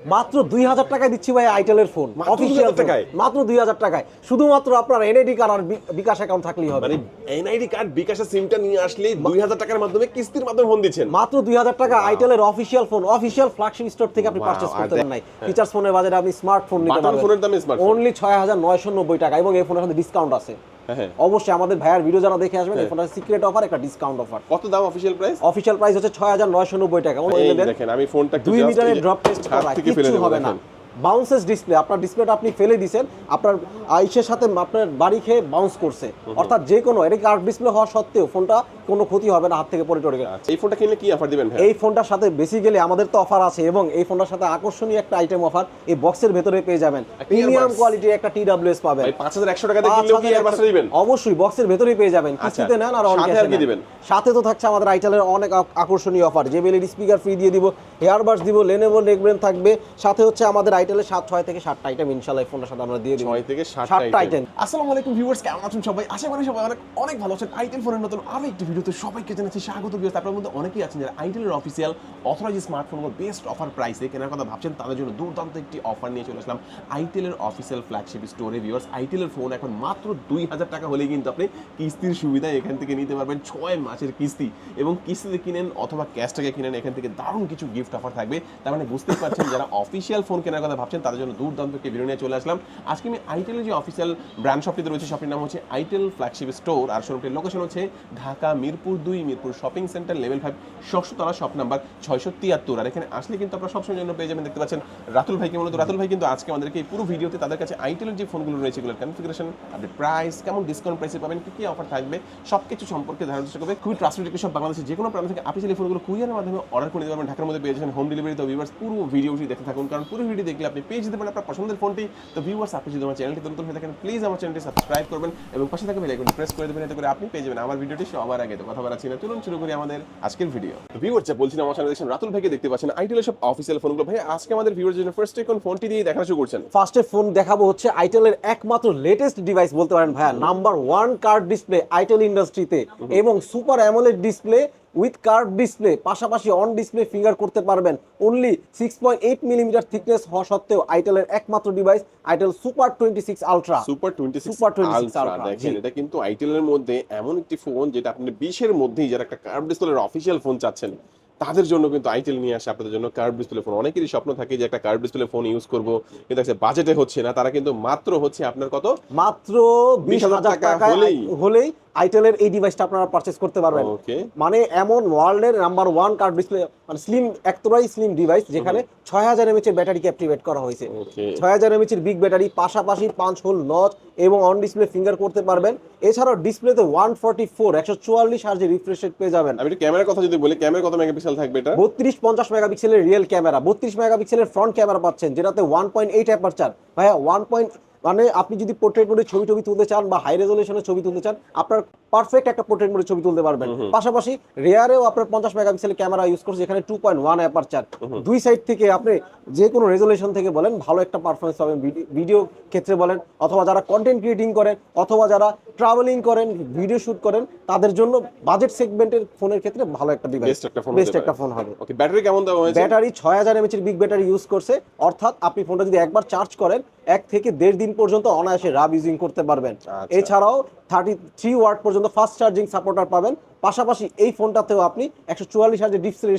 মাত্র 2000 টাকায় দিচ্ছি ভাই আইটেলের ফোন, অফিশিয়াল টাকায়, মাত্র 2000 টাকায়। শুধুমাত্র আপনার এনআইডি কার্ড আর বিকাশ অ্যাকাউন্ট থাকলেই হবে। মানে এনআইডি কার্ড বিকাশের সিমটা নিয়ে আসলে 2000 টাকার মাধ্যমে কিস্তির মাধ্যমে ফোন দিচ্ছেন। মাত্র 2000 টাকা আইটেলের official phone, official flagship store থেকে আপনি পারচেজ করতে পারেন। নাই ফিচারস ফোনের বাজারে আপনি স্মার্টফোন নিতে পারবেন ফোনের দামে স্মার্টফোন অনলি 6990 টাকা, এবং এই ফোনের সাথে ডিসকাউন্ট আছে। অবশ্যই আমাদের ভাইয়ার ভিডিও যারা দেখে আসবেন, এই ফোনের সিক্রেট অফার, একটা ডিসকাউন্ট অফার। কত দাম অফিশিয়াল প্রাইস? অফিশিয়াল প্রাইস হচ্ছে 6990 টাকা। দেখেন আমি ফোনটা 2 মিটারের ড্রপ টেস্ট করা, কিছু হবে না। বাউন্সেস ডিসপ্লে, আপনার ডিসপ্লেটা আপনি ফেলে দিয়েছেন, আপনার আইসের সাথে আপনার বাড়ি খেয়ে বাউন্স করছে, অর্থাৎ যে কোনো এটা কার্ড ডিসপ্লে হওয়া সত্ত্বেও ফোনটা কোনো ক্ষতি হবে না হাত থেকে পড়ে টড়ে গেলে। এই ফোনটা কিনলে কি অফার দিবেন? এই ফোনটার সাথে বেসিক্যালি আমাদের তো অফার আছে, এবং এই ফোনটার সাথে আকর্ষণীয় একটা আইটেম অফার এই বক্সের ভেতরে পেয়ে যাবেন। প্রিমিয়াম কোয়ালিটির একটা TWS পাবেন। 5100 টাকা দিয়ে কিনলেও কি এয়ারবাস দিবেন? অবশ্যই বক্সের ভেতরেই পেয়ে যাবেন, কিস্তিতে নেন আর অন ক্যাশে দিবেন। সাথে তো থাকছে আমাদের আইটেলের অনেক আকর্ষণীয় অফার, JBL স্পিকার ফ্রি দিয়ে দিব, এয়ারবাস দিব, Lenovo নেকব্রেন থাকবে, সাথে হচ্ছে আমাদের আইটেলের 6 থেকে 7টা আইটেম ইনশাআল্লাহ এই ফোনটার সাথে আমরা দিয়ে দিব। 6 থেকে 7টা আইটেম। আসসালামু আলাইকুম ভিউয়ার্স, কেমন আছেন সবাই? আশা করি সবাই অনেক ভালো আছেন। আইটেল ফোনের নতুন আরো একটি ভিডিওতে সবাইকে জানাচ্ছি স্বাগত। ভিউয়ার্স, আপনাদের মধ্যে অনেকেই আছেন যারা আইটেলের অফিসিয়াল অথরাইজ স্মার্টফোনগুলো বেস্ট অফার প্রাইসে কেনার কথা ভাবছেন, তাদের জন্য দুর্দান্ত একটি অফার নিয়ে চলে আসলাম আইটেলের অফিসিয়াল ফ্ল্যাগশিপ স্টোরে। ভিউয়ার্স, আইটেলের ফোন এখন মাত্র 2000 টাকা হলেই কিন্তু আপনি কিস্তির সুবিধা এখান থেকে নিতে পারবেন, 6 মাসের কিস্তি। এবং কিস্তিতে কিনেন অথবা ক্যাশ টাকা কিনেন, এখান থেকে দারুণ কিছু গিফট অফার থাকবে। তার মানে বুঝতেই পারছেন যারা অফিসিয়াল ফোন কেনার কথা ভাবছেন তাদের জন্য দুর্দান্ত একটি ভিডিও নিয়ে চলে আসলাম। আজকে আমি আইটেলের যে অফিসিয়াল ব্র্যান্ড শপটিতে রয়েছে, শপটির নাম হচ্ছে আইটেল ফ্ল্যাগশিপ স্টোর, আর শোরুমটির লোকেশন হচ্ছে Dhaka Mirpur 2, Mirpur shopping centre, level 5, 600 তলা, শপ নাম্বার 673। আর এখানে আসলে কিন্তু আপনারা সবসময় জন্য পেয়ে যাবেন, দেখতে পাচ্ছেন রাতুল ভাইকে। মূলত রাতুল ভাই কিন্তু আজকে আমাদেরকে এই পুরো ভিডিওতে তাদের কাছে আইটেলের যে ফোনগুলো রয়েছে এগুলোর কনফিগারেশন, আপডেট প্রাইস, কেমন ডিসকাউন্ট প্রাইসে পাবেন, কি অফার থাকবে, সবকিছু সম্পর্কে ধারণা চেষ্টা করবে। খুবই ট্রাস্টেড একটি সব বাংলাদেশের যে কোনো প্রান্ত থেকে আপনি চাইলে ফোনগুলো কুরিয়ারের মাধ্যমে অর্ডার করে দিতে পারবেন। ঢাকার মধ্যে পেয়ে যাবেন হোম ডেলিভারি। তো ভিউয়ার্স, পুরো ভিডিওটি দেখতে থাকুন, কারণ পুরো ভিডিও দেখলে আপনি পেয়ে যেতে পারেন আপনার পছন্দের ফোনটি। তো ভিউয়ার্স, আপনি যদি আমার চ্যানেলটি নতুন হয়ে থাকেন, প্লিজ আমার চ্যানেলটি সাবস্ক্রাইব করবেন এবং পাশে থাকা বেল আইকনটি প্রেস করে দেবেন, এতে করে আপনি পেয়ে যাবেন আমার ভিডিওটি সবার আগে। তো কথা বলাচ্ছি না, চলুন শুরু করি আমাদের আজকের ভিডিও। তো ভিউয়ার্স, বলছিলাম আমার সামনে দেখছেন রাতুল ভাইকে দেখতে পাচ্ছেন আইটেলের সব অফিসিয়াল ফোনগুলো। ভাই, আজকে আমাদের ভিউয়ার্স জন্য ফার্স্ট কোন ফোনটি দিয়ে দেখানো শুরু করছেন? ফার্স্টে ফোন দেখাবো হচ্ছে আইটেলের একমাত্র লেটেস্ট ডিভাইস বলতে পারেন ভাইয়া, নাম্বার 1 কার্ড ডিসপ্লে আইটেল ইন্ডাস্ট্রিতে, এবং super AMOLED display with curve display, পাশাপাশি অন ডিসপ্লে ফিঙ্গার করতে পারবেন। অনলি 6.8 মিলিমিটার থিকনেস হওয়া সত্ত্বেও আইটেলের একমাত্র device itel super 26 ultra. Super 26 ultra দেখেন, এটা কিন্তু আইটেলের মধ্যে এমন একটি ফোন যেটা আপনি 20-এর মধ্যেই যারা একটা কার্ভ ডিসপ্লের অফিসিয়াল ফোন চাচ্ছেন তাদের জন্য কিন্তু আইটেল নিয়ে আসে আপনাদের জন্য কার্ভ ডিসপ্লে ফোন। অনেকেরই স্বপ্ন থাকে যে একটা কার্ভ ডিসপ্লে ফোন ইউজ করব, কিন্তু বাজেটে হচ্ছে না, তারা কিন্তু মাত্র হচ্ছে আপনার কত, মাত্র 20,000 টাকা হলেই আইটেলের এই ডিভাইসটা আপনারা পারচেজ করতে পারবেন। মানে এমন ওয়ার্ল্ডের নাম্বার 1 কার্ভ ডিসপ্লে, মানে স্লিম, একতরাই স্লিম ডিভাইস, যেখানে 6000 mAh এর ব্যাটারি ক্যাপটিভেট করা হয়েছে। 6000 mAh এর বিগ ব্যাটারি, পাশাপাশি 5 হোল নচ এবং অন ডিসপ্লে ফিঙ্গার করতে পারবেন। এছাড়াও ডিসপ্লেতে 144 হার্জ রিফ্রেশ রেট পেয়ে যাবেন। আমি একটু ক্যামেরার কথা যদি বলি, ক্যামেরা কত মেগাপিক্সেল থাকবে এটা? 32-50 মেগাপিক্সেলের রিয়েল ক্যামেরা, 32 মেগাপিক্সেলের ফ্রন্ট ক্যামেরা পাচ্ছেন, যেটাতে 1.8 অ্যাপারচার। ভাইয়া, মানে আপনি যদি পোর্ট্রেট মোডে ছবি তুলতে চান বা হাই রেজলিউশনে ছবি তুলতে চান, আপনার পারফেক্ট একটা পোর্ট্রেট মোডে ছবি তুলতে পারবেন। পাশাপাশি রেয়ারেও আপনার 50 মেগাপিক্সেলের ক্যামেরা ইউজ করছে, যেখানে 2.1 অ্যাপারচার। দুই সাইড থেকে আপনি যে কোনো রেজলিউশন থেকে বলেন ভালো একটা পারফরমেন্স পাবেন। ভিডিও ক্ষেত্রে বলেন, অথবা যারা কন্টেন্ট ক্রিয়েটিং করেন, অথবা যারা ট্রাভেলিং করেন, ভিডিও শুট করেন, তাদের জন্য বাজেট সেগমেন্টের ফোনের ক্ষেত্রে ভালো একটা ডিভাইস, বেস্ট একটা ফোন হবে। ওকে, ব্যাটারি কেমন দেওয়া হয়েছে? ব্যাটারি 6000 mAh এর বিগ ব্যাটারি ইউজ করছে, অর্থাৎ আপনি ফোনটা যদি একবার চার্জ করেন 1 থেকে 1.5 দিন পর্যন্ত অনায়াসে রাব ইউজিং করতে পারবেন। এছাড়াও 33 ওয়াট পর্যন্ত ফাস্ট চার্জিং সাপোর্টার পাবেন। পাশাপাশি এই ফোনটাতেও আপনি 144 হার্জের ডিসপ্লে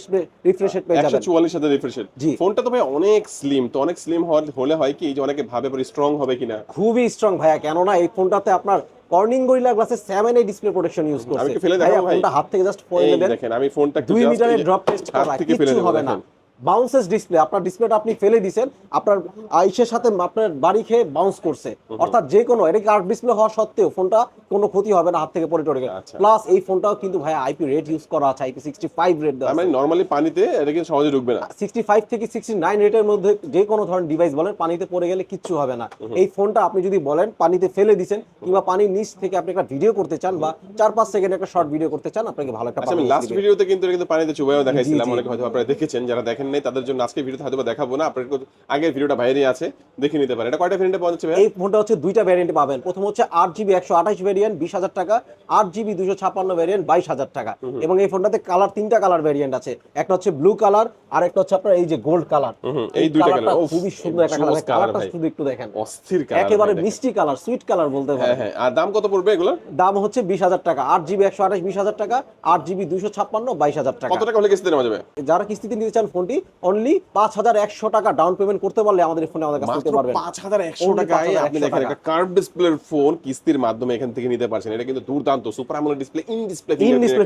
রিফ্রেশ রেট পেয়ে যাবেন। 144 হার্জের রিফ্রেশ রেট। ফোনটা তো ভাই অনেক স্লিম, তো অনেক স্লিম হলে হয় কি যে অনেকে ভাবে পরে স্ট্রং হবে কিনা। খুবই স্ট্রং ভাইয়া, কেননা এই ফোনটাতে আপনার কর্নিং গরিলা গ্লাসের 7A ডিসপ্লে প্রোটেকশন ইউজ করছে। আমি কি ফেলে দেখাবো ভাই? ফোনটা হাত থেকে জাস্ট পড়ে নেবেন, দেখেন আমি ফোনটা 2 মিটারের ড্রপ টেস্ট করা, কিছু হবে না। বাউন্সেস ডিসপ্লে, আপনার ডিসপ্লেটা আপনি ফেলে দিয়েছেন, আপনার আইসের সাথে আপনার বাড়ি খেয়ে বাউন্স করছে, অর্থাৎ যে কোনো এটা কার্ভ ডিসপ্লে হওয়া সত্ত্বেও ফোনটা কোনো ক্ষতি হবে না হাত থেকে পড়ে টড়ে গেলে। প্লাস এই ফোনটাও কিন্তু ভাই আইপি রেট ইউজ করা আছে, IP65 রেট দেওয়া আছে। মানে নরমালি পানিতে এটা কিন্তু সহজে ঢুকবে না। 65 থেকে 69 রেটের মধ্যে যে কোনো ধরনের ডিভাইস বলেন পানিতে পড়ে গেলে কিচ্ছু হবে না। এই ফোনটা আপনি যদি বলেন পানিতে ফেলে দিবেন, কিংবা পানির নিচ থেকে আপনি একটা ভিডিও করতে চান বা 4-5 সেকেন্ড একটা শর্ট ভিডিও করতে চান, আপনাকে ভালো একটা আমি লাস্ট ভিডিওতে কিন্তু এটা কিন্তু পানিতে চুবাইও দেখাইছিলাম, অনেকে হয়তো আপনারা দেখেছেন, যারা দেখেন নেই তাদের জন্য আজকে ভিডিওতে হয়তো দেখাবো না, আপনাদের আগের ভিডিওটা বাইরে আছে, দেখে নিতে পারেন। এটা কয়টা ভেরিয়েন্টে পাওয়া যাচ্ছে ভাই? এই ফোনটা হচ্ছে দুইটা ভ্যারিয়েন্ট পাবেন। প্রথম হচ্ছে 8GB 128 ভ্যারিয়েন্ট 20,000 টাকা, 8GB 256 ভ্যারিয়েন্ট 22,000 টাকা। এবং এই ফোনটাতে কালার তিনটা কালার ভ্যারিয়েন্ট আছে, একটা হচ্ছে ব্লু কালার, আর একটা হচ্ছে আপনার এই যে গোল্ড কালার। এই দুইটা কালার খুবই সুন্দর একটা কালার, কালারটা শুধু একটু দেখেন, অস্থির কালার, একেবারে মিষ্টি কালার, সুইট কালার বলতে পারেন। হ্যাঁ। আর দাম কত পড়বে এগুলো? দাম হচ্ছে 20,000 টাকা, 8GB 128 20,000 টাকা, 8GB 256 22,000 টাকা। কত টাকা হলে কিস্তিতে নেওয়া যাবে? যারা কিস্তিতে নিতে চান ফোনটি অনলি 5,100 টাকা ডাউন পেমেন্ট করতে পারলে আমাদের ফোনে আমাদের কাছে নিতে পারবেন। 5,100 টাকায় আপনি দেখেন একটা কার্ভ ডিসপ্লের ফোন কিস্তির মাধ্যমে এখান থেকে নিতে পারছেন। এটা কিন্তু দুর্দান্ত super AMOLED display, in display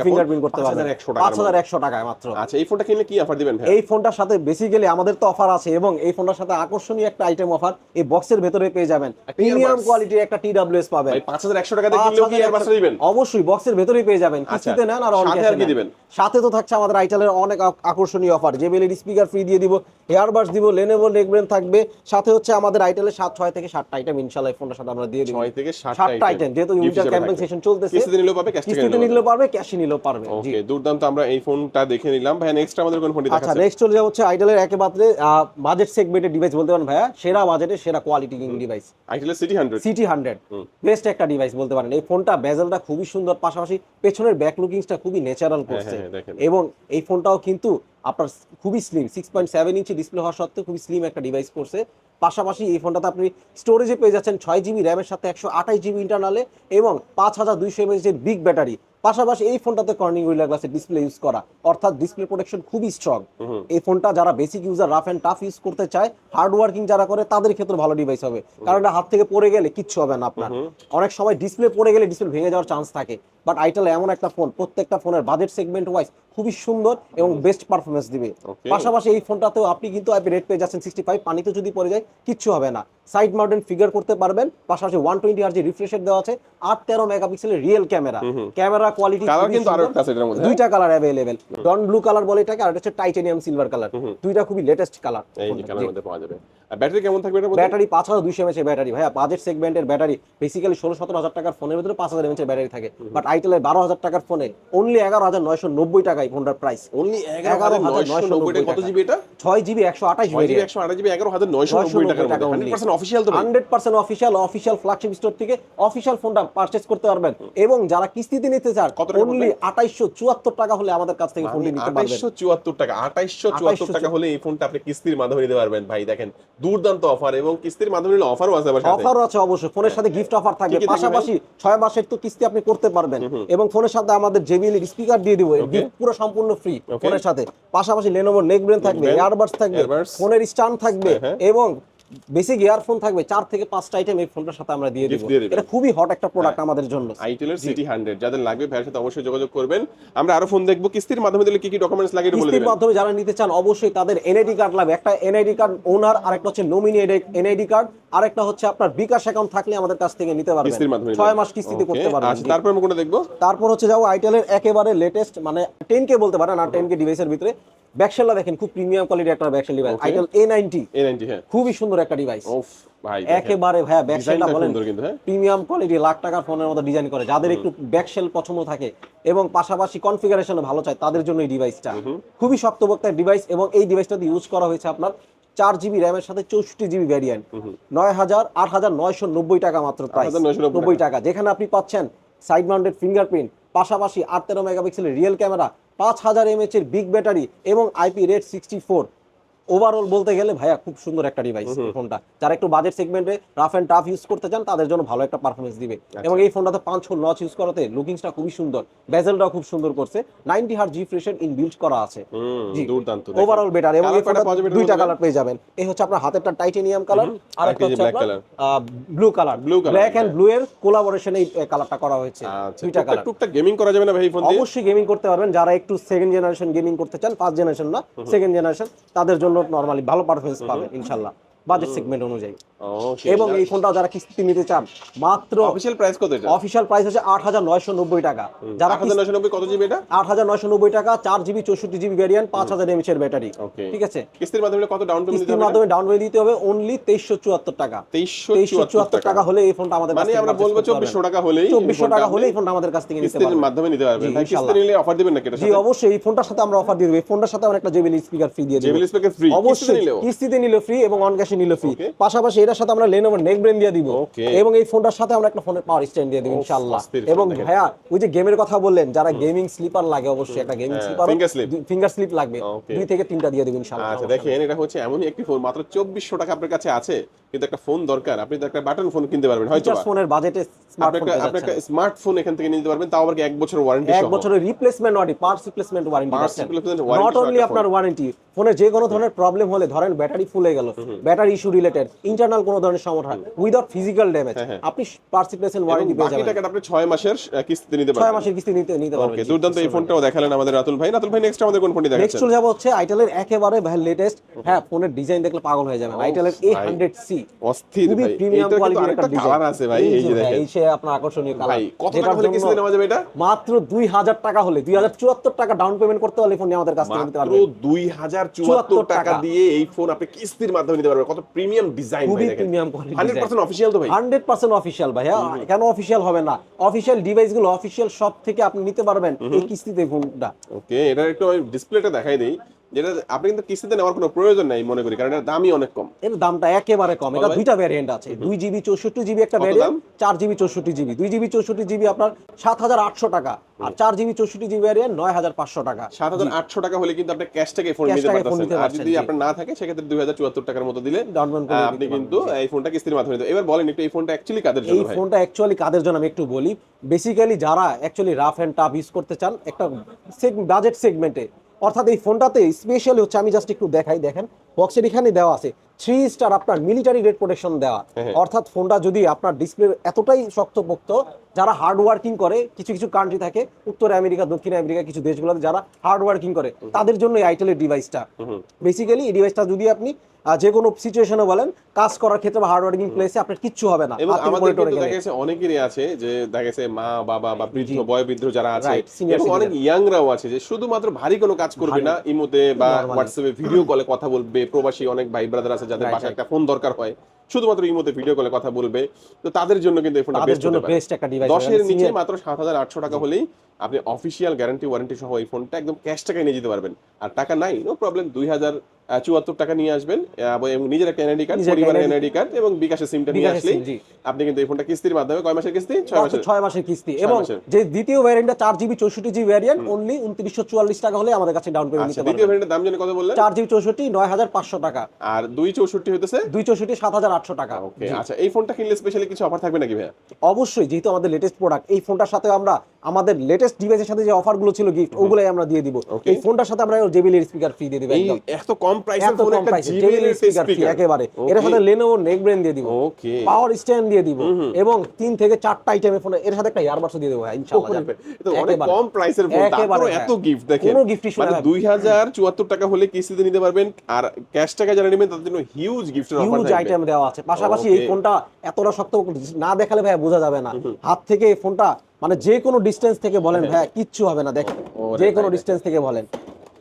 fingerprint করতে পারবেন 5,100 টাকায় মাত্র। আচ্ছা, এই ফোনটা কিনলে কি অফার দিবেন ভাই? এই ফোনটার সাথে বেসিক্যালি আমাদের তো অফার আছে, এবং এই ফোনটার সাথে আকর্ষণীয় একটা আইটেম অফার এই বক্সের ভেতরে পেয়ে যাবেন। প্রিমিয়াম কোয়ালিটির একটা TWS পাবেন। ভাই 5,100 টাকা দিয়ে কিনলেও কি এয়ারবাস দিবেন? অবশ্যই বক্সের ভেতরেই পেয়ে যাবেন, কিস্তিতে নেন আর অন ক্যাশে কি দিবেন? সাথে তো থাকছে আমাদের আইটেলের অনেক আকর্ষণীয় অফার, JBL স্পিকার ফ্রি দিয়ে দিব, এয়ারবাস দিব, Lenovo নেকব্রেন থাকবে, সাথে হচ্ছে আমাদের আইটেলের 6 থেকে 7টা আইটেম ইনশাআল্লাহ এই ফোনটার সাথে আমরা দিয়ে দিব। 6 থেকে 7টা আইটেম, যেহেতু উইন্টার ক্যাম্পিং সেশন চলতেছে, কিস্তিতে নিলেও পাবে, কিস্তিতে নিলেও পারবে, ক্যাশে নিলেও পারবে। জি ওকে, দুর্দান্ত। আমরা এই ফোনটা দেখে নিলাম ভাই। নেক্সট আমাদের কোন ফোনটি দেখাচ্ছেন? আচ্ছা, নেক্সট চলে যাচ্ছে আইটেলের একেবারে বাজেট সেগমেন্টের ডিভাইস বলতে পারেন ভাইয়া, সেরা বাজেটে সেরা কোয়ালিটি ডিভাইস, আইটেলের সিটি 100 বেস্ট একটা ডিভাইস বলতে পারেন। এই ফোনটা বেজেলটা খুবই সুন্দর, পাশাপাশি পেছনের ব্যাক লুকিংসটা খুবই ন্যাচারাল করছে। এবং এই ফোনটাও কিন্তু আপনার খুবই স্লিম, 6.7 ইঞ্চি ডিসপ্লে হওয়া সত্ত্বেও খুবই স্লিম একটা ডিভাইস করছে। পাশাপাশি এই ফোনটাতে আপনি স্টোরেজে পেয়ে যাচ্ছেন 6GB র্যামের সাথে 128GB ইন্টারনালে এবং 5200 mAh এর বিগ ব্যাটারি। পাশাপাশি এই ফোনটাতে কর্নিং গোরিলা গ্লাসের ডিসপ্লে ইউজ করা, অর্থাৎ ডিসপ্লে প্রোটেকশন খুবই স্ট্রং। এই ফোনটা যারা basic user, rough and tough use করতে চায়, হার্ড ওয়ার্কিং যারা করে, তাদের ক্ষেত্রে ভালো ডিভাইস হবে, কারণ এটা হাত থেকে পড়ে গেলে কিচ্ছু হবে না আপনার। অনেক সময় ডিসপ্লে পড়ে গেলে ডিসপ্লে ভেঙে যাওয়ার চান্স থাকে, বাট আইটেল এমন একটা ফোন প্রত্যেকটা ফোনের বাজেট সেগমেন্ট ওয়াইজ খুবই সুন্দর এবং বেস্ট পারফরমেন্স দিবে। পাশাপাশি এই ফোনটাতেও আপনি কিন্তু রেট পেয়ে যাচ্ছেন 65, পানিতে যদি পড়ে যায় কিচ্ছু হবে না, সাইড মাউন্টেন ফিগার করতে পারবেন। পাশাপাশি 120 Hz রিফ্রেশ রেট দেওয়া আছে, 8-13 মেগাপিক্সেলের রিয়েল ক্যামেরা কোয়ালিটি, কালার কিন্তু আরো একটা আছে এটার মধ্যে, দুইটা কালার अवेलेबल, ডন ব্লু কালার বলে এটাকে, আর এটা হচ্ছে টাইটানিয়াম সিলভার কালার, দুইটা খুবই লেটেস্ট কালার। এই কালারের মধ্যে পাওয়া যাবে। আর ব্যাটারি কেমন থাকবে এটার মধ্যে? ব্যাটারি 5200 mAh এর ব্যাটারি ভাইয়া, বাজেট সেগমেন্টের ব্যাটারি। বেসিক্যালি 16-17 হাজার টাকার ফোনের ভিতরে 5000 mAh এর ব্যাটারি থাকে, বাট আইটেলের 12,000 টাকার ফোনে অনলি 11,990 টাকায় ফোনটার প্রাইস। অনলি 11,990 টাকা। কত জিবি এটা? 6GB 128 6GB 128GB 11,990 টাকার মধ্যে। 100% অফিশিয়াল তো? 100% অফিশিয়াল ফ্ল্যাগশিপ স্টোর থেকে অফিশিয়াল ফোনটা পারচেজ করতে পারবেন। এবং যারা কিস্তিতে নিতে চান অনলি 2874 টাকা হলে আমাদের কাছ থেকে ফোনটি নিতে পারবেন। 2874 টাকা, 2874 টাকা হলে এই ফোনটা আপনি কিস্তির মাধ্যমে নিতে পারবেন। ভাই দেখেন দুর্দান্ত অফার, এবং কিস্তির মাধ্যমে নিলে অফারও আছে, আবার সাথে অফারও আছে অবশ্যই, ফোনের সাথে গিফট অফার থাকবে। পাশাপাশি 6 মাসের তো কিস্তি আপনি করতে পারবেন, এবং ফোনের সাথে আমাদের JBL স্পিকার দিয়ে দিব, গিফট পুরো সম্পূর্ণ ফ্রি ফোনের সাথে। পাশাপাশি Lenovo নেকব্রেন থাকবে, এয়ারবাডস থাকবে, ফোনের স্ট্যান্ড থাকবে, এবং বেসিক ইয়ারফোন থাকবে। 4 থেকে 5টা আইটেম এই ফোনটার সাথে আমরা দিয়ে দিব। এটা খুবই হট একটা প্রোডাক্ট আমাদের জন্য, আইটেলের সিটি 100। যাদের লাগবে ভাইয়ের সাথে অবশ্যই যোগাযোগ করবেন। আমরা আরো ফোন দেখবো। কিস্তির মাধ্যমে দিলে কি কি ডকুমেন্টস লাগে বলে দিবেন? কিস্তির মাধ্যমে যারা নিতে চান অবশ্যই তাদের NID কার্ড লাগবে, একটা NID কার্ড ওনার, আরেকটা হচ্ছে নমিনি NID কার্ড, আরেকটা হচ্ছে আপনার বিকাশ অ্যাকাউন্ট থাকলে আমাদের কাছ থেকে নিতে পারবেন। 6 মাস কিস্তিতে করতে পারবেন। আচ্ছা, তারপর আমরা কোনটা দেখবো? তারপর হচ্ছে যাবো আইটেলের একেবারে লেটেস্ট, মানে 10K বলতে পারেন, আর 10K ডিভাইসের ভিতরে ব্যাকশেলটা দেখেন, খুব প্রিমিয়াম কোয়ালিটির একটা ব্যাকশেল ডিভাইস, আইটেল A90। হ্যাঁ, খুবই সুন্দর একটা ডিভাইস। ওফ ভাই, একেবারে ভাইয়া ব্যাকশেলটা বলেন হ্যাঁ, প্রিমিয়াম কোয়ালিটি, লাখ টাকার ফোনের মতো ডিজাইন করে। যাদের একটু ব্যাকশেল পছন্দ থাকে এবং পাশাপাশি কনফিগারেশন ভালো চায়, তাদের জন্য এই ডিভাইসটা খুবই শক্তপোক্ত ডিভাইস। এবং এই ডিভাইসটাতে ইউজ করা হয়েছে আপনার 4GB র্যামের সাথে 64GB ভ্যারিয়েন্ট, 8,990 টাকা মাত্র প্রাইস, 90 টাকা, যেখানে আপনি পাচ্ছেন সাইড মাউন্টেড ফিঙ্গারপ্রিন্ট, পাশাপাশি 8-13 মেগাপিক্সেলের রিয়েল ক্যামেরা, 5000 mAh এর বিগ ব্যাটারি এবং IP রেট 64। ওভারঅল বলতে গেলে ভাইয়া খুব সুন্দর একটা ডিভাইস ফোনটা। যারা একটু বাজেট সেগমেন্টে রাফ এন্ড টাফ ইউজ করতে চান তাদের জন্য ভালো একটা পারফরমেন্স দিবে। এবং এই ফোনটাতে 5 নচ ইউজ করাতে লুকিংসটা খুবই সুন্দর, বেজেলটাও খুব সুন্দর করছে, 90 Hz রিফ্রেশ রেট ইনবিল্ট করা আছে। দুর্দান্ত ওভারঅল বেটার। এবং এই ফোনটা দুইটা কালার পেয়ে যাবেন, এই হচ্ছে আপনার হাতেরটা টাইটানিয়াম কালার, আর একটা হচ্ছে আপনার blue colour, black and blue এর কোলাবোরেশনে এই কালারটা করা হয়েছে। দুইটা কালার। টুকটাক গেমিং করা যাবে না ভাই ফোন দিয়ে? অবশ্যই গেমিং করতে পারবেন। যারা একটু সেকেন্ড জেনারেশন গেমিং করতে চান, ফার্স্ট জেনারেশন না সেকেন্ড জেনারেশন, তাদের জন্য নরমালি ভালো পারফরমেন্স পাবেন ইনশাআল্লাহ। বাজেট সেগমেন্ট অনুযায়ী। ওকে, এবং এই ফোনটা যারা কিস্তিতে নিতে চান মাত্র অফিশিয়াল প্রাইস কত এটা? অফিশিয়াল প্রাইস হচ্ছে 8,990 টাকা। যারা 8990 কত জিবি এটা? 8,990 টাকা, 4GB 64GB ভ্যারিয়েন্ট, 5000 mAh এর ব্যাটারি। ওকে, ঠিক আছে, কিস্তির মাধ্যমে কত ডাউন পেমেন্ট দিতে কিস্তির হবে? মাধ্যমে ডাউন পেমেন্ট দিতে হবে অনলি 2374 টাকা। 2374 টাকা হলে এই ফোনটা আমাদের কাছ মানে থেকে আমরা purchase বলবো করতে পারবেন। 2400 টাকা হলেই 2400 টাকা হলে এই ফোনটা আমাদের কাছ থেকে নিতে কিস্তির পারবেন। মাধ্যমে নিতে পারবেন। জি, ভাই কিস্তি ইনশাআল্লাহ। নিলে অফার দিবেন নাকি এটার জি সাথে? অবশ্যই, এই ফোনটার সাথে আমরা অফার দিয়ে দেব। এই ফোনটার সাথে আমরা একটা JBL স্পিকার ফ্রি দিয়ে দেব। জেবিএল স্পিকার ফ্রি অবশ্যই, নিলেও? কিস্তিতে নিলে ফ্রি এবং অন ক্যাশে নিলে ফ্রি। Okay. পাশাপাশি এটার সাথে আমরা Lenovo নেকব্রেন দিয়ে দিব Okay. এবং এই ফোনটার সাথে আমরা একটা ফোনের পাওয়ার স্ট্যান্ড দিয়ে দেব Oh, ইনশাআল্লাহ। অস্থির ফোন এবং দেখেন। ভাইয়া ওই যে গেমের কথা বললেন, যারা গেমিং স্লিপার লাগে অবশ্যই একটা গেমিং হ্যাঁ, slipper, finger slip। Finger slip লাগবে, Okay. 2 থেকে 3টা দিয়ে দেব ইনশাআল্লাহ। আচ্ছা দেখেন, এটা হচ্ছে এমনই একটি ফোন, মাত্র 2400 টাকা আপনার কাছে আছে, কিন্তু একটা ফোন দরকার, আপনি তো একটা বাটন ফোন কিনতে পারবেন হয়তো। ফিচারস ফোনের বাজেটে আপনি স্মার্টফোন আপনি একটা স্মার্টফোন এখান থেকে নিতে পারবেন, তাও আবার 1 বছর ওয়ারেন্টি সহ। 1 বছরের replacement warranty, parts replacement warranty Parts পাচ্ছেন। replacement warranty নট সহ অনলি একটা আপনার ফোন। ওয়ারেন্টি, ফোনের যে কোনো ধরনের প্রবলেম হলে, ধরেন ব্যাটারি ফুলে গেল, ব্যাটারি ইস্যু রিলেটেড, ইন্টারনাল কোনো ধরনের সমস্যা, উইদাউট ফিজিক্যাল ড্যামেজ, হ্যাঁ, হ্যাঁ। আপনি পার্টস রিপ্লেসমেন্ট ওয়ারেন্টি পেয়ে বাকি যাবেন। টাকাটা আপনি 6 মাসের কিস্তিতে নিতে 6 পারবেন। মাসের কিস্তি নিতে পারবেন। ওকে, দুর্দান্ত। এই ফোনটাও দেখালেন আমাদের রাতুল ভাই। রাতুল ভাই নেক্সট আমাদের কোন ফোনটি নেক্সট দেখাচ্ছেন? চলে যাবো হচ্ছে আইটেলের একেবারে ভাই লেটেস্ট, হ্যাঁ ফোনের ডিজাইন দেখলে পাগল হয়ে যাবেন। আইটেলের A100C অস্থির খুবই ভাই, প্রিমিয়াম এইটার কিন্তু কোয়ালিটির আরেকটা একটা কালার ডিজাইন আছে ভাই, এই যে দেখেন এই সে আপনার আকর্ষণীয় কালার। ভাই। কত টাকা হলে কিস্তিতে নেওয়া যাবে এটা? মাত্র 2000 টাকা হলে, 2074 টাকা ডাউন পেমেন্ট করতে হলে ফোন আমাদের কাছ থেকে নিতে মাত্র পারবেন। 2074 টাকা দিয়ে এই ফোন আপনি কিস্তির মাধ্যমে নিতে পারবেন। কত প্রিমিয়াম ডিজাইন ভাই, খুবই দেখেন প্রিমিয়াম কোয়ালিটি, 100% অফিশিয়াল তো ভাই? 100% অফিশিয়াল ভাইয়া। কেন অফিশিয়াল হবে না? অফিশিয়াল ডিভাইসগুলো অফিশিয়াল শপ থেকে আপনি নিতে পারবেন এই কিস্তিতে ফোনটা। ওকে, এটার একটু আমি ডিসপ্লেটা দেখাই দেই, যেটা আপনি কিন্তু কিস্তিতে নেওয়ার কোনো প্রয়োজন নাই মনে করি, কারণ এর দামই অনেক কম। এর দামটা একেবারে কম। এটা ভাই? দুইটা ভ্যারিয়েন্ট আছে, 2GB 64GB একটা কত ভ্যারিয়েন্ট, দাম? 4GB 64GB। 2GB 64GB আপনার 7800 টাকা, আর 4GB 64GB ভ্যারিয়েন্ট 9500 টাকা। 7800 টাকা হলে কিন্তু আপনি ক্যাশ থেকে ফোন Cash নিতে টাকায় ফোন পারতেছেন। নিতে আর পারছেন, যদি জি। আপনার না থাকে সেক্ষেত্রে 2074 টাকার মতো দিলে Down payment করে আপনি দিতে কিন্তু পারবেন, জি। এই ফোনটা কিস্তির মাধ্যমে নিতে। এবার বলেন একটু এই ফোনটা অ্যাকচুয়ালি কাদের জন্য এই ভাই? ফোনটা অ্যাকচুয়ালি কাদের জন্য আমি একটু বলি। বেসিক্যালি যারা actually rough and tough use করতে চান একটা বাজেট সেগমেন্টে, অর্থাৎ এই ফোনটাতে স্পেশালি হচ্ছে, আমি জাস্ট একটু দেখাই, দেখেন বক্সের এখানে দেওয়া আছে 3 স্টার আপনার মিলিটারি গ্রেড প্রোটেকশন দেওয়া। হ্যাঁ। অর্থাৎ ফোনটা যদি আপনার ডিসপ্লে এতটাই শক্তপোক্ত, যারা হার্ড ওয়ার্কিং করে, কিছু কিছু কান্ট্রি থাকে উত্তর আমেরিকা, দক্ষিণ আমেরিকা, কিছু দেশগুলোতে যারা হার্ড ওয়ার্কিং করে, তাদের জন্য এই আইটেলের ডিভাইসটা। বেসিক্যালি এই ডিভাইসটা যদি আপনি যে কোনো সিচুয়েশনে বলেন, কাজ করার ক্ষেত্রে বা হার্ড ওয়ার্কিং প্লেসে আপনার কিচ্ছু হবে না। এবং হাতে আমাদের monitor এ কিন্তু গেলে। দেখা গেছে অনেকেরই আছে যে দেখা গেছে মা বাবা বা বৃদ্ধ, বয়োবৃদ্ধ যারা আছে, Right, senior এবং অনেক ইয়াংরাও আছে যে শুধুমাত্র ভারী কোনো কাজ করবে না, ইমোতে বা Normally। হোয়াটসঅ্যাপে ভিডিও কলে কথা বলবে। প্রবাসী অনেক ভাই ব্রাদার আছে যাদের Right, বাসায় right। একটা ফোন দরকার হয়, শুধুমাত্র ইমোতে ভিডিও কলে কথা বলবে, তো তাদের জন্য কিন্তু এই ফোনটা তাদের বেস্ট জন্য হতে পারে। বেস্ট একটা ডিভাইস। 10 এর নিচে মাত্র 7800 টাকা হলেই আপনি অফিশিয়াল গ্যারান্টি ওয়ারেন্টি সহ এই ফোনটা একদম ক্যাশ টাকায় নিয়ে যেতে পারবেন। আর টাকা নাই, নো প্রবলেম, 2074 টাকা নিয়ে আসবেন এবং নিজের একটা এনআইডি কার্ড, পরিবারের এনআইডি কার্ড এবং বিকাশের সিমটা নিয়ে আসলেই আপনি কিন্তু এই ফোনটা কিস্তির মাধ্যমে, কয় মাসের কিস্তি? 6 মাসের। 6 মাসের কিস্তি। এবং যে দ্বিতীয় ভ্যারিয়েন্টটা 4GB 64GB ভ্যারিয়েন্ট অনলি 2944 টাকা হলে আমাদের কাছে ডাউন পেমেন্ট আচ্ছা, নিতে দ্বিতীয় পারবেন। ভ্যারিয়েন্টের দাম জানি কত বললেন? 4GB 64 9500 টাকা, আর 264 হইতেছে 264 7800 টাকা। ওকে। আচ্ছা, এই ফোনটা কিনলে স্পেশালি কিছু অফার থাকবে নাকি ভাইয়া? অবশ্যই, যেহেতু আমাদের লেটেস্ট প্রোডাক্ট, এই ফোনটার সাথে আমরা আমাদের লেটেস্ট ডিভাইসের সাথে যে অফারগুলো ছিল গিফট, ওগুলাই আমরা দিয়ে দিব। Okay। এই ফোনটার সাথে আমরা JBL এর স্পিকার ফ্রি দিয়ে দিব এই একদম। এত কম প্রাইসের এত ফোন কম একটা প্রাইসে JBL এর স্পিকার ফ্রি একেবারে। এর সাথে Lenovo নেকব্রেন দিয়ে দিব, ওকে। পাওয়ার স্ট্যান্ড দিয়ে দিব, এবং 3 থেকে 4টা আইটেমের ফোন, এর সাথে একটা ইয়ারবাডস দিয়ে দেব ইনশাআল্লাহ। তো অনেক কম প্রাইসের ফোন, তারপর এত গিফট দেখেন। কোনো গিফটই শুনে মানে 2074 টাকা হলে কিস্তিতে নিতে পারবেন, আর ক্যাশ টাকা যারা নেবেন তাদের জন্য হিউজ গিফটের অফার হিউজ থাকবে। আইটেম দেওয়া আছে। পাশাপাশি এই Okay। ফোনটা এতটা শক্ত না দেখালে ভাই বোঝা যাবে না। হাত থেকে এই ফোনটা মানে যে কোনো ডিসটেন্স থেকে বলেন ভাই কিচ্ছু হবে না, দেখেন যে কোনো ডিসটেন্স থেকে বলেন।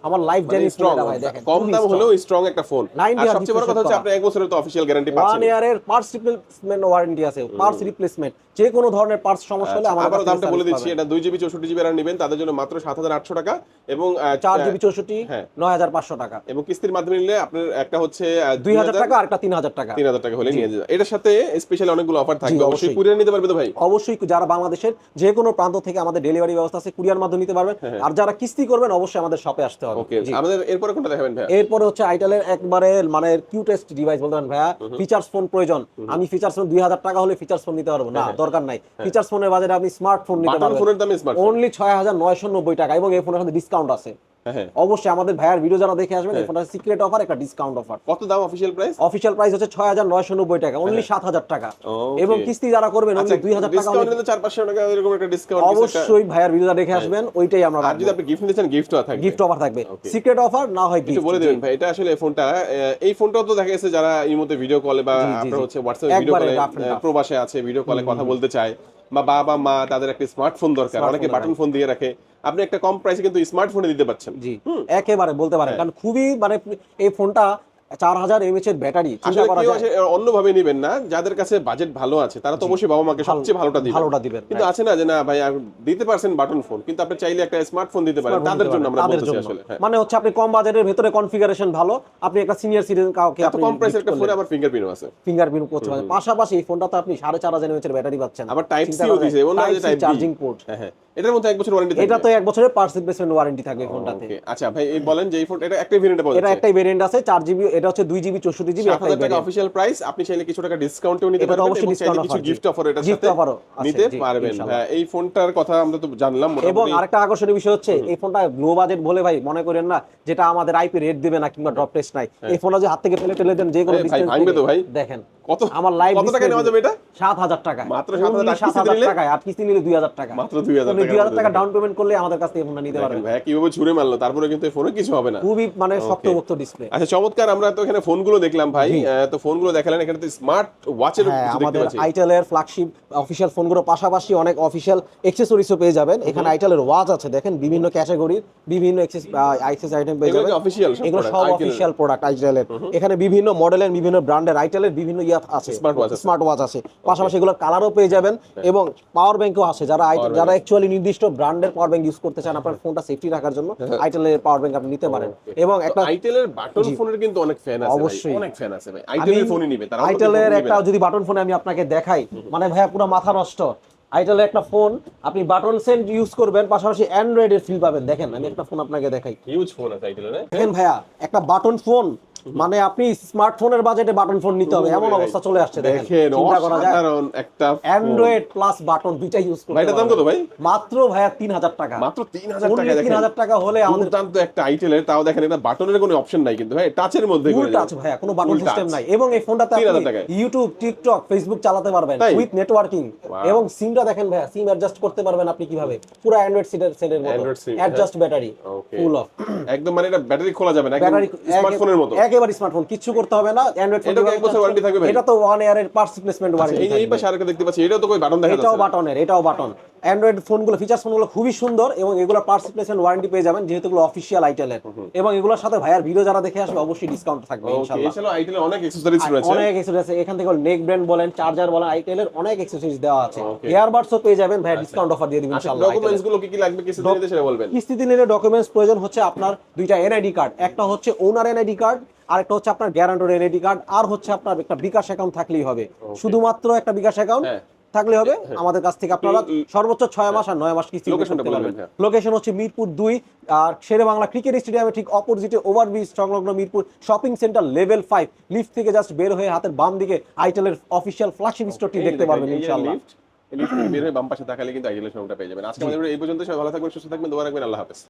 আমার লাইফ জানি স্ট্রং, ভাই দেখেন, কম দাম হলেও স্ট্রং একটা ফোন। 90 আর সবচেয়ে বড় কথা হচ্ছে আপনি 1 বছরের তো অফিশিয়াল গ্যারান্টি 1 পাচ্ছেন। ইয়ারের পার্টস রিপ্লেসমেন্ট ওয়ারেন্টি আছে। পার্টস রিপ্লেসমেন্ট যে কোনো ধরনের পার্টস সমস্যা হলে আমাদের আবারও কাছে দামটা বলে service দিচ্ছি, পাবেন। এটা 2GB 64GB আর নেবেন তাদের জন্য মাত্র 7800 টাকা এবং 4GB 64 হ্যাঁ। 9500 টাকা, এবং কিস্তির মাধ্যমে নিলে আপনার একটা হচ্ছে 2000 টাকা আর একটা 3000 টাকা। 3000 টাকা হলে নিয়ে যাবে। এটার সাথে স্পেশালি অনেকগুলো অফার থাকবে, অবশ্যই অবশ্যই। কুরিয়ার নিতে পারবে তো ভাই? অবশ্যই, যারা বাংলাদেশের যে কোনো প্রান্ত থেকে আমাদের ডেলিভারি ব্যবস্থা আছে, কুরিয়ার মাধ্যমে নিতে পারবেন। আর যারা কিস্তি করবেন অবশ্যই আমাদের শপে আসতে হবে। ওকে, আমাদের এরপরে কোনটা দেখাবেন ভাই? এরপরে হচ্ছে আইটেলের একবারে মানে কিউটেস্ট ডিভাইস বলতে পারেন ভাইয়া। ফিচারস ফোন প্রয়োজন, আমি ফিচারস ফোন 2000 টাকা হলে ফিচারস ফোন নিতে পারবো না, দরকার নাই। ফিচারস ফোনের বাজারে আপনি স্মার্টফোন নিতে বাটন পারবেন ফোনের দামে স্মার্টফোন অনলি 6990 টাকা, এবং এই ফোনের সাথে ডিসকাউন্ট আছে। হ্যাঁ। অবশ্যই আমাদের ভাইয়ার ভিডিও যারা দেখে আসবেন, হ্যাঁ। এই ফোনটা সিক্রেট অফার, একটা ডিসকাউন্ট অফার। কত দাম অফিশিয়াল প্রাইস? অফিশিয়াল প্রাইস হচ্ছে 6990 টাকা, অনলি 7000 টাকা। Okay. এবং কিস্তি যারা করবেন আচ্ছা, অনলি 2000 টাকা। ডিসকাউন্ট নিলে 400-500 টাকা এরকম একটা ডিসকাউন্ট অবশ্যই ভাইয়ার ভিডিওটা দেখে আসবেন, ওইটাই আমরা আর যদি রাখবো। আপনি গিফট নিতে চান গিফটও থাকবে। গিফট অফার থাকবে, Okay. সিক্রেট অফার না হয় একটু গিফট। বলে দিবেন ভাই, এটা আসলে ফোনটা এই ফোনটাও তো দেখা গেছে যারা এই মধ্যে ভিডিও কলে বা জি, জি, আপনার জি। হচ্ছে হোয়াটসঅ্যাপে ভিডিও একবারে কলে rough and tough। প্রবাসে আছে, ভিডিও কলে কথা বলতে চায়, বা বাবা মা তাদের একটা স্মার্টফোন দরকার, Smartphone অনেকে দরকার। বাটন ফোন দিয়ে রাখে, আপনি একটা কম প্রাইসে কিন্তু স্মার্টফোনে দিতে পারছেন। জি, একেবারে বলতে পারেন, হ্যাঁ। কারণ খুবই মানে এই ফোনটা 4000 mAh এর ব্যাটারি, চিন্তা আসলে করা কেউ যায়। অন্যভাবে নেবেন না, যাদের কাছে বাজেট ভালো আছে তারা তো অবশ্যই বাবা মাকে সবচেয়ে ভালোটা দিবেন। কিন্তু আছে না যে না ভাই দিতে পারছেন বাটন ফোন, কিন্তু আপনি চাইলে একটা স্মার্টফোন দিতে পারেন, তাদের জন্য আমরা তাদের বলতেছি জন্য। আসলে। হ্যাঁ। মানে হচ্ছে আপনি কম বাজেটের ভেতরে কনফিগারেশন ভালো, আপনি একটা সিনিয়র সিটিজেন কাউকে এত আপনি কম প্রাইসের একটা ফোনে আবার ফিঙ্গারপ্রিন্টও আছে, ফিঙ্গারপ্রিন্ট করতে পারেন। পাশাপাশি এই ফোনটাতে আপনি 4500 mAh এর ব্যাটারি পাচ্ছেন, আবার টাইপ চিন্তা সি করা দিয়েছে, যায়। এমন না যে Type C type charging port. হ্যাঁ হ্যাঁ, এটার মধ্যে 1 বছর ওয়ারেন্টি থাকবে। এটা তো 1 বছরের পার্টস রিপ্লেসমেন্ট ওয়ারেন্টি থাকবে ফোনটাতে। ওকে, আচ্ছা ভাই এই বলেন যে এই ফোন এটা একটাই ভেরিয়েন্টে পাওয়া এটা যাচ্ছে। একটাই ভেরিয়েন্ট আছে, 4GB, এটা হচ্ছে 2GB 64GB একটাই 7000 টাকা ভেরিয়েন্ট। অফিশিয়াল প্রাইস, আপনি চাইলে কিছু টাকা ডিসকাউন্টও নিতে এটা তো পারবেন অবশ্যই এবং চাইলে ডিসকাউন্ট কিছু অফার, গিফট অফার এটার গিফট সাথে অফারও আছে, নিতে জি, পারবেন। ইনশাআল্লাহ। হ্যাঁ, এই ফোনটার কথা আমরা তো জানলাম এবং মোটামুটি। আরেকটা আকর্ষণীয় বিষয় হচ্ছে এই ফোনটা লো বাজেট বলে ভাই মনে করেন না যেটা আমাদের আইপি রেট দিবে না কিংবা ড্রপ টেস্ট নাই। এই ফোনটা যে হাত থেকে ফেলে দেন যে কোনো ভাই ডিসটেন্স ভাঙবে তো ভাই। দেখেন কত আমার লাইভ কত টাকা নেওয়া যাবে এটা? 7000 টাকা, মাত্র 7000 টাকা, 7000 টাকায়, আর কিস্তি নিলে 2000 টাকা, মাত্র 2000 টাকা। 2000 টাকা ডাউন পেমেন্ট করলে আমাদের কাছ থেকে ফোনটা নিতে দেখেন পারবেন। ভাই কিভাবে ছুঁড়ে মারলো, তারপরে কিন্তু এই ফোনে কিছু হবে না। খুবই মানে Okay. শক্তপোক্ত ডিসপ্লে। আচ্ছা চমৎকার, আমরা তো এখানে ফোনগুলো দেখলাম ভাই, তো ফোনগুলো দেখালেন, এখানে তো স্মার্ট ওয়াচের হ্যাঁ, কিছু দেখতে আমাদের পাচ্ছি। আইটেলের ফ্ল্যাগশিপ অফিশিয়াল ফোনগুলোর পাশাপাশি অনেক অফিশিয়াল অ্যাকসেসরিজও পেয়ে যাবেন। এখানে আইটেলের ওয়াচ আছে, দেখেন বিভিন্ন ক্যাটাগরির বিভিন্ন অ্যাক্সেস আইটেম পেয়ে এগুলো যাবেন। কি official সব এগুলো product? সব Itel-এর? Official product আইটেলের। এখানে বিভিন্ন মডেলের বিভিন্ন ব্র্যান্ডের আইটেলের বিভিন্ন আছে, Smartwatch আছে। স্মার্ট ওয়াচ আছে, পাশাপাশি এগুলোর কালারও পেয়ে যাবেন এবং পাওয়ার ব্যাংকও আছে। যারা যারা অ্যাকচুয়ালি নির্দিষ্ট ব্র্যান্ডের পাওয়ার ব্যাংক ইউজ করতে চান আপনার ফোনটা সেফটি রাখার জন্য, আইটেলের পাওয়ার ব্যাংক আপনি নিতে পারেন। এবং একটা আইটেলের বাটন ফোনের কিন্তু অনেক ফ্যান আছে ভাই, অবশ্যই। অনেক ফ্যান আছে ভাই, আইটেলের ফোনই নিবে তারা, আইটেলের একটা যদি বাটন ফোনে আমি আপনাকে দেখাই, মানে ভাইয়া পুরো মাথা নষ্ট। আইটেলের একটা ফোন আপনি বাটন সেন্ট ইউজ করবেন, পাশাপাশি অ্যান্ড্রয়েডের ফিল পাবেন। দেখেন আমি একটা ফোন আপনাকে দেখাই, হিউজ ফোন আছে আইটেলের। দেখেন ভাইয়া একটা বাটন ফোন, মানে আপনি স্মার্টফোনের বাজেটে বাটন ফোন নিতে হবে এমন অবস্থা চলে আসছে। দেখেন চিন্তা করা যায়, অসাধারণ একটা অ্যান্ড্রয়েড প্লাস বাটন দুইটা ইউজ করতে ভাই, এটার দাম কত ভাই? মাত্র ভাইয়া 3000 টাকা। মাত্র 3000 টাকা। দেখেন 3000 টাকা হলে আমাদের দুর্দান্ত একটা আইটেলের, তাও দেখেন এটা বাটনের কোনো অপশন নাই কিন্তু ভাই, টাচের মধ্যে ফুল করে টাচ ভাইয়া, কোনো বাটন Full সিস্টেম touch। নাই। এবং এই ফোনটাতে 3000 আপনি টাকায়। ইউটিউব, টিকটক, ফেসবুক চালাতে পারবেন তাই? With networking. Wow। এবং সিমটা দেখেন ভাইয়া, সিম অ্যাডজাস্ট করতে পারবেন আপনি কিভাবে, পুরো অ্যান্ড্রয়েড সেটের মতো Android SIM, adjust battery Okay। Full of একদম, মানে এটা ব্যাটারি খোলা যাবে না, একদম ব্যাটারি স্মার্টফোনের মতো। একেবারে স্মার্টফোন, কিচ্ছু করতে হবে না। অ্যান্ড্রয়েড ফোন এটা কি 1 বছর ওয়ারেন্টি থাকবে ভাই? এটা তো 1 ইয়ারের পার্টস রিপ্লেসমেন্ট এই ওয়ারেন্টি। যে এই পাশে আরেকটা দেখতে পাচ্ছি, এটাও তো কই বাটন দেখা এটাও যাচ্ছে না। বাটনের, এটাও বাটন। অ্যান্ড্রয়েড ফোনগুলো ফিচার্স ফোনগুলো খুবই সুন্দর এবং এগুলো পার্টস রিপ্লেসমেন্ট ওয়ারেন্টি পেয়ে যাবেন, যেহেতু এগুলো অফিশিয়াল আইটেলের। এবং এগুলোর সাথে ভাইয়ার ভিডিও যারা দেখে আসবে অবশ্যই ডিসকাউন্ট থাকবে ওকে, ইনশাআল্লাহ। এছাড়াও আইটেলের অনেক অ্যাকসেসরিজ রয়েছে। অনেক অ্যাক্সেসরিজ আছে এখান থেকে, নেক ব্র্যান্ড বলেন, চার্জার বলেন, আইটেলের অনেক অ্যাক্সেসরিজ দেওয়া আছে। Okay। ইয়ারবাডসও পেয়ে যাবেন ভাই, ডিসকাউন্ট অফার দিয়ে দিবেন আচ্ছা ইনশাআল্লাহ। ডকুমেন্টস গুলো কি কি লাগবে কিছু দিনে সেটা বলবেন। কিস্তিতে নিলে ডকুমেন্টস প্রয়োজন হচ্ছে আপনার দুইটা এনআইডি কার্ড, একটা হচ্ছে ওনার এনআইডি কার্ড, আরেকটা হচ্ছে আপনার গ্যারান্টর এনআইডি কার্ড, আর হচ্ছে আপনার একটা বিকাশ অ্যাকাউন্ট থাকলেই হবে। শুধুমাত্র একটা বিকাশ অ্যাকাউন্ট হ্যাঁ। থাকলে হবে। আমাদের কাছ থেকে আপনারা সর্বোচ্চ 6 মাস আর 9 মাস কিস্তি লোকেশনটা করতে পারবেন। বলবেন, হ্যাঁ। লোকেশন হচ্ছে মিরপুর 2 আর শেরে বাংলা ক্রিকেট স্টেডিয়ামের ঠিক অপোজিটে ওভারব্রিজ সংলগ্ন Mirpur shopping centre level 5 lift থেকে জাস্ট বের হয়ে হাতের বাম দিকে আইটেলের অফিশিয়াল ফ্ল্যাগশিপ স্টোরটি দেখতে পারবেন ইনশাআল্লাহ। লিফট বের হয়ে বাম পাশে তাকালে কিন্তু আইটেলের শোরুমটা পেয়ে যাবেন। আজকে আমাদের এই পর্যন্ত, সবাই ভালো থাকবেন, সুস্থ থাকবেন, দোয়া রাখবেন, আল্লাহ হাফেজ।